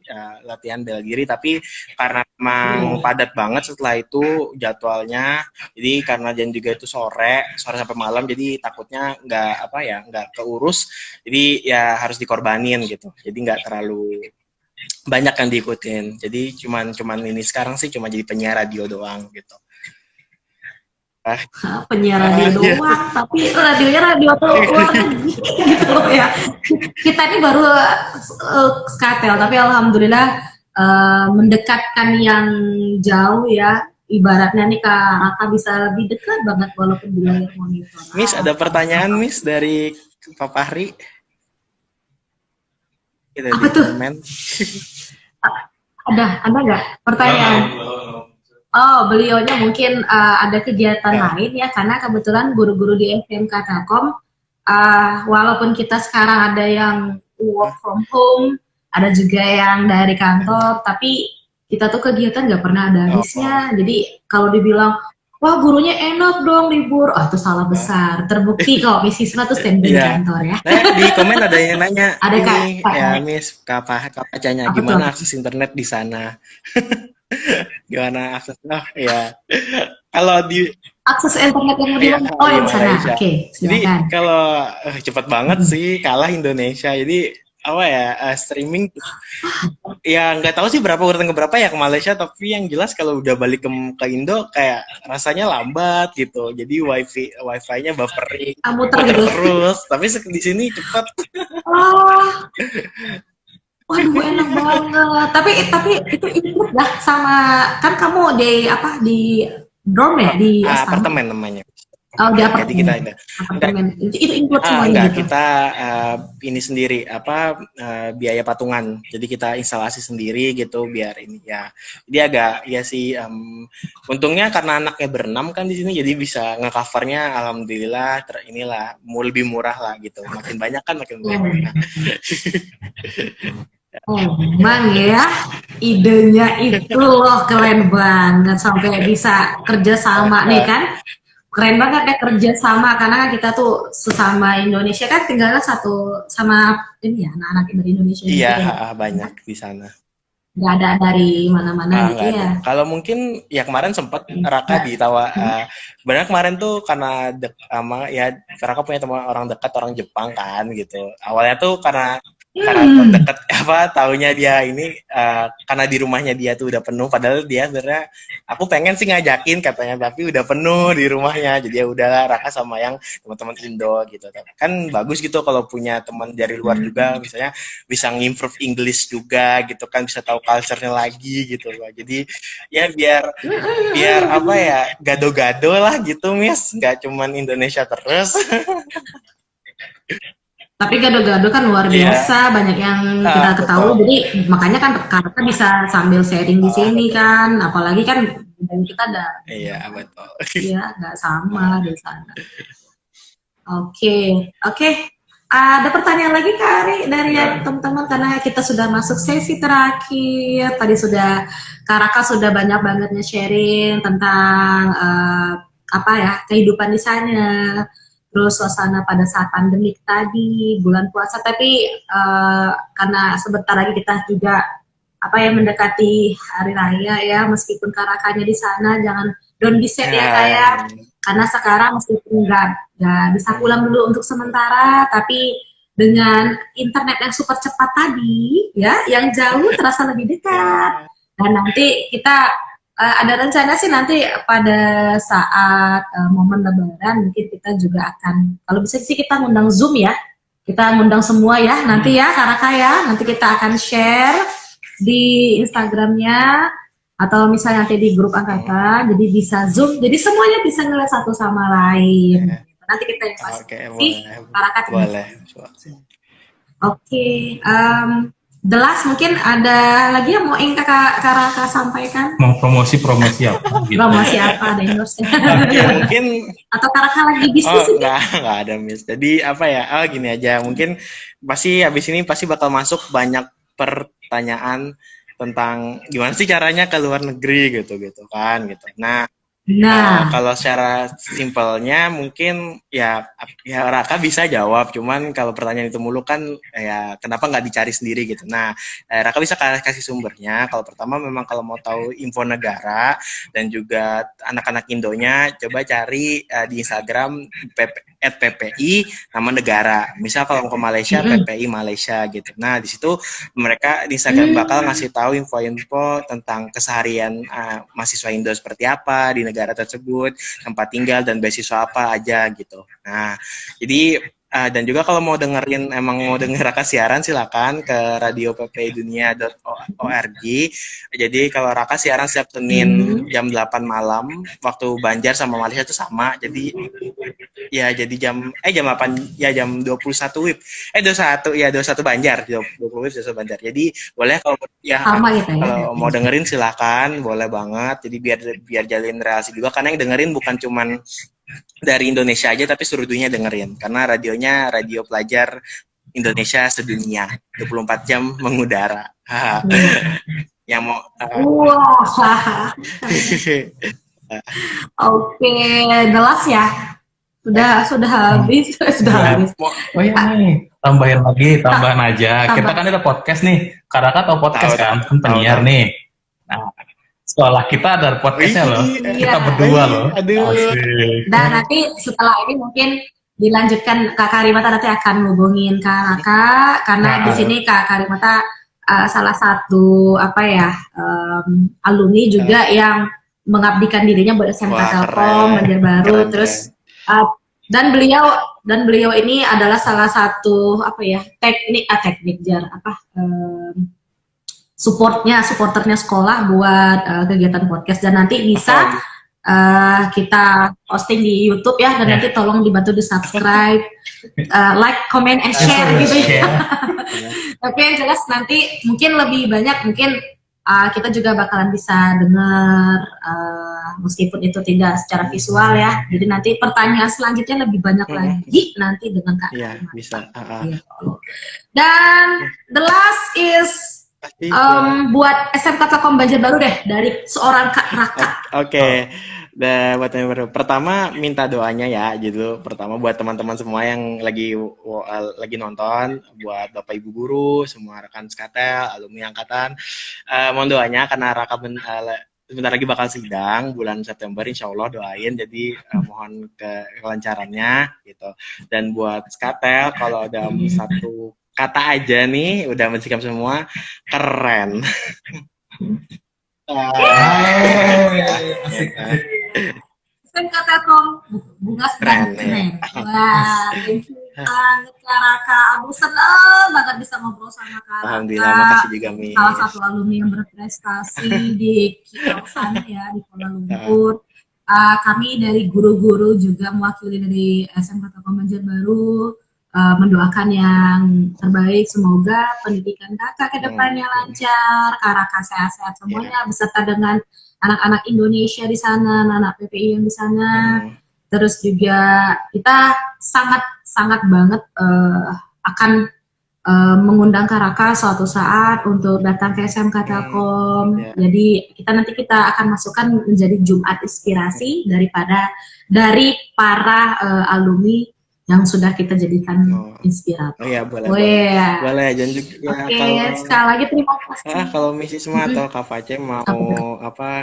latihan bela diri, tapi karena memang padat banget setelah itu jadwalnya. Jadi karena juga itu sore sampai malam, jadi takutnya nggak keurus. Jadi ya harus dikorbanin gitu. Jadi nggak terlalu banyak yang diikutin. Jadi cuman ini sekarang sih cuma jadi penyiar radio doang gitu. penyiar radio doang, tapi radionya radio luar negeri gitu loh ya. Kita ini baru skatel, tapi alhamdulillah mendekatkan yang jauh ya. Ibaratnya nih Kak Raka bisa lebih dekat banget walaupun di layar monitor. Miss, ada pertanyaan Miss dari Pak Fahri. Kita apa tuh? Ada nggak pertanyaan? Oh, beliaunya mungkin ada kegiatan lain ya, karena kebetulan guru-guru di SMK Telkom, walaupun kita sekarang ada yang work from home, ada juga yang dari kantor, tapi kita tuh kegiatan nggak pernah ada habisnya. Jadi kalau dibilang, wah gurunya enak dong libur, itu salah besar. Terbukti kok Miss Isma tuh standby di kantor ya. Nah, di komen ada yang nanya, ada ini Kak, ya Miss, Kacanya gimana akses internet di sana? Gimana akses? Oh ya, kalau di akses internet yang di mana? Oh yang sana. Oke, jadi silakan. kalau cepat banget sih, kalah Indonesia. Jadi apa ya, streaming ya nggak tahu sih berapa urutan keberapa ya ke Malaysia, tapi yang jelas kalau udah balik ke Indo kayak rasanya lambat gitu. Jadi wifi-nya buffering, muter gitu terus, tapi di sini cepat. Waduh enak banget. Tapi itu include dah sama, kan kamu di dorm ya, di apartemen namanya. Oh, di apartemen. Jadi kita apartemen. Itu include semuanya enggak, gitu. kita ini sendiri biaya patungan. Jadi kita instalasi sendiri gitu biar ini ya. Jadi agak ya sih untungnya karena anaknya berenam kan di sini, jadi bisa ngecovernya alhamdulillah inilah lebih murah lah gitu. Makin banyak kan makin murah. Bang ya, idenya itu loh keren banget sampai bisa kerja sama nih kan. Keren banget ya kerja sama, karena kan kita tuh sesama Indonesia kan tinggalnya satu sama ini ya, anak-anak dari Indonesia. Iya, banyak di sana. Nggak ada dari mana-mana gitu ya. Kalau mungkin ya kemarin sempat Raka ditawa, sebenarnya kemarin tuh karena Raka punya teman orang dekat orang Jepang kan gitu. Awalnya tuh karena deket taunya dia ini karena di rumahnya dia tuh udah penuh, padahal dia sebenarnya aku pengen sih ngajakin katanya, tapi udah penuh di rumahnya, jadi ya udahlah Raka sama yang teman-teman Indo gitu. Kan bagus gitu kalau punya teman dari luar juga, misalnya bisa ngimprove English juga gitu kan, bisa tahu culture-nya lagi gitu loh. Jadi ya biar apa ya, gado-gado lah gitu Miss, nggak cuman Indonesia terus. Tapi gado-gado kan luar biasa, banyak yang kita ketahui, jadi makanya kan karena bisa sambil sharing di sini kan, apalagi kan kita ada. Iya betul. Iya, nggak sama di sana. Oke. Ada pertanyaan lagi Kak Ari dari teman-teman, karena kita sudah masuk sesi terakhir. Tadi Kak Raka sudah banyak banget sharing tentang kehidupan di sana. Terus suasana pada saat pandemik tadi, bulan puasa, tapi karena sebentar lagi kita juga mendekati hari raya ya, meskipun Karakanya di sana, jangan don't be sad ya kayak, karena sekarang meskipun nggak bisa pulang dulu untuk sementara, tapi dengan internet yang super cepat tadi ya, yang jauh terasa lebih dekat. Dan nanti kita ada rencana sih nanti pada saat momen Lebaran mungkin kita juga akan, kalau bisa sih kita ngundang Zoom ya, kita ngundang semua ya nanti ya Karaka ya, nanti kita akan share di Instagramnya atau misalnya nanti di grup angkatan, jadi bisa Zoom, jadi semuanya bisa ngeliat satu sama lain. Nanti kita yang pasti Karaka boleh. Oke. The last mungkin ada lagi yang mau Kak Raka sampaikan? Mau promosi apa? Gitu. Promosi apa? Ada endorse? Mungkin atau Kak Raka lagi bisnis? Nggak ada Miss. Jadi gini aja. Mungkin pasti habis ini bakal masuk banyak pertanyaan tentang gimana sih caranya ke luar negeri gitu kan gitu. Nah, kalau secara simpelnya mungkin ya Raka bisa jawab, cuman kalau pertanyaan itu mulu kan ya kenapa nggak dicari sendiri gitu. Nah, Raka bisa kasih sumbernya. Kalau pertama memang kalau mau tahu info negara dan juga anak-anak Indonya, coba cari di Instagram @PPI nama negara. Misal kalau ke Malaysia PPI Malaysia gitu. Nah, di situ mereka di Instagram bakal ngasih tahu info-info tentang keseharian mahasiswa Indo seperti apa di negara tersebut, tempat tinggal dan beasiswa apa aja gitu. Nah, jadi dan juga kalau mau dengerin, emang mau denger Raka siaran, silakan ke radioppidunia.org. Jadi kalau Raka siaran setiap Senin jam 8 malam, waktu Banjar sama Malaysia itu sama. Jadi ya jadi jam 8 ya jam 21 WIB. 21 Banjar, 20 WIB 21 Banjar. Jadi boleh kalau ya Sama gitu ya. kalau mau dengerin silakan, boleh banget. Jadi biar jalin relasi juga, karena yang dengerin bukan cuman dari Indonesia aja, tapi seluruh dunia dengerin, karena radionya radio pelajar Indonesia sedunia, 24 jam mengudara. Yang mau Wah. Oke, jelas ya. Sudah habis. Habis. Oh iya nih, tambahan aja. Kita kan ada podcast nih. Karaka tahu podcast kan penyiar nih. Nah, sekolah kita ada podcastnya loh. Kita berdua loh. Aduh. Dan nanti setelah ini mungkin dilanjutkan Kak Karimata nanti akan hubungin Kak Raka, karena di sini Kak Karimata salah satu alumni juga yang mengabdikan dirinya buat SMK Telkom Banjarbaru. Terus dan beliau ini adalah salah satu supporternya sekolah buat kegiatan podcast, dan nanti bisa kita posting di YouTube ya, dan nanti tolong dibantu di subscribe, like, comment, and share gitu ya. Tapi yang jelas nanti mungkin lebih banyak, mungkin kita juga bakalan bisa dengar meskipun itu tidak secara visual ya. Jadi nanti pertanyaan selanjutnya lebih banyak lagi nanti dengan Kak. Iya, bisa. Gitu. Dan the last is buat SMK Telkom Banjarbaru deh, dari seorang Kak Raka. Oke. Dan buat yang baru, pertama minta doanya ya, gitu. Pertama buat teman-teman semua yang lagi nonton, buat Bapak Ibu guru, semua rekan Skatel, alumni angkatan, mohon doanya karena Raka sebentar lagi bakal sidang bulan September, insya Allah doain. Jadi mohon kelancarannya gitu. Dan buat Skatel, kalau ada satu kata aja nih, udah mensikap semua, keren. Asik. SMK Telkom bunga sedang keren. Wah, thank you banget Kak Raka. Aduh, senang banget bisa ngobrol sama Kak Raka. Alhamdulillah, makasih juga Mi. Salah satu alumni yang berprestasi di Kiyosan ya, di Kuala Lumpur. Kami dari guru-guru juga mewakili dari SMK Telkom Banjarbaru mendoakan yang terbaik, semoga pendidikan Kakak ke depannya lancar, Kak Raka sehat-sehat semuanya, beserta dengan anak-anak Indonesia di sana, anak PPI yang di sana. Terus juga kita sangat banget akan mengundang Kak Raka suatu saat untuk datang ke SMK Telkom. Jadi nanti kita akan masukkan menjadi Jumat Inspirasi dari para alumni yang sudah kita jadikan inspirator. Oh iya, boleh. Yeah. Boleh, dan juga sekali lagi terima kasih. Kalau Misi semua atau Kak Face mau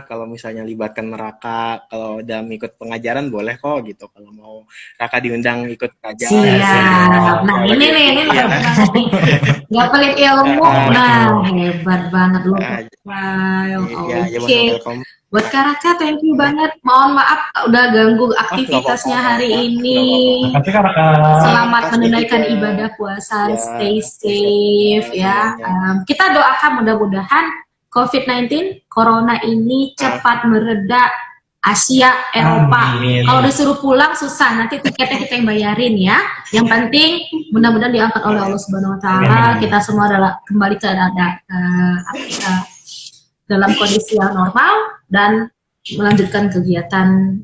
kalau misalnya libatkan Raka, kalau udah ikut pengajaran boleh kok gitu. Kalau mau Raka diundang ikut pengajaran. Siap. Nah, ini nggak pelit ilmu. Nah, hebat banget loh. Oke. Buat Kak Raka, thank you banget. Mohon maaf udah ganggu aktivitasnya hari ini. Selamat menunaikan ibadah puasa, stay safe ya. Kita doakan mudah-mudahan COVID-19, Corona ini cepat mereda, Asia, Eropa. Kalau disuruh pulang susah, nanti tiketnya kita yang bayarin ya. Yang penting mudah-mudahan diangkat oleh Allah Subhanahu Wa Taala. Kita semua adalah kembali ke dalam kondisi yang normal dan melanjutkan kegiatan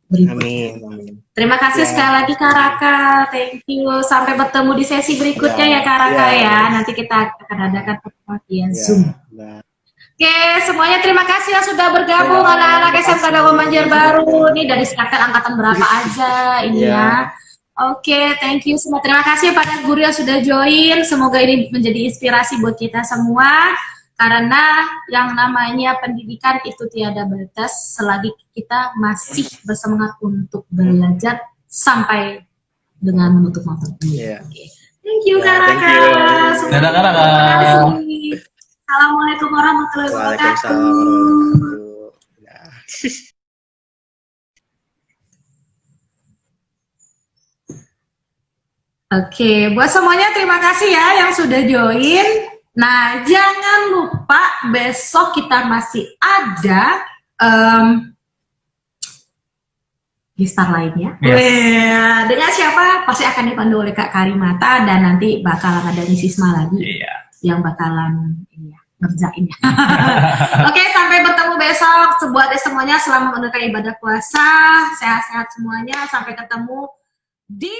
berikutnya. Amin. Terima kasih sekali lagi Kak Raka, thank you. Sampai bertemu di sesi berikutnya ya Kak Raka ya. Nanti kita akan adakan pertemuan via Zoom. Oke, semuanya terima kasih yang sudah bergabung anak-anak SMK Telkom Banjarbaru. Ini dari Skatel angkatan berapa aja ini ya. Oke, thank you semua. Terima kasih pada guru yang sudah join. Semoga ini menjadi inspirasi buat kita semua. Karena yang namanya pendidikan itu tiada batas selagi kita masih bersemangat untuk belajar sampai dengan menutup mata. Iya. Thank you, Kak Thank Raka. you. Dadah, Kak Raka. Terima kasih. Assalamualaikum warahmatullahi wabarakatuh. Waalaikumsalam warahmatullahi wabarakatuh. Oke, buat semuanya terima kasih ya yang sudah join. Nah, jangan lupa besok kita masih ada gestar lainnya. Yes. Dengan siapa? Pasti akan dipandu oleh Kak Karimata dan nanti bakalan ada Nisisma lagi yang bakalan ngerjain. Oke, sampai bertemu besok. Buat semuanya selamat menunaikan ibadah puasa, sehat-sehat semuanya. Sampai ketemu di